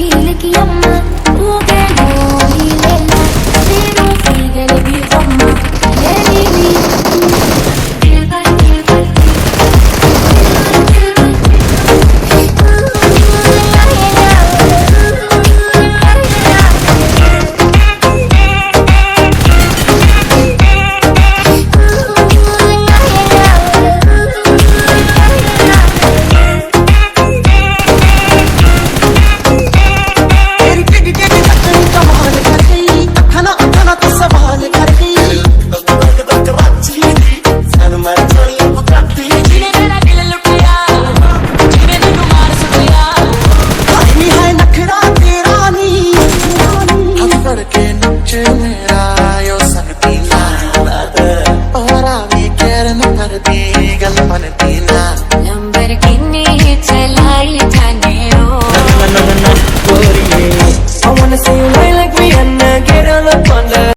వీళ్ళకి అమ్మ ఊగేలో వీళ్ళేలా నేను తీగలిగి బొమ్మ లేని I wanna see you right like Rihanna, get on up on the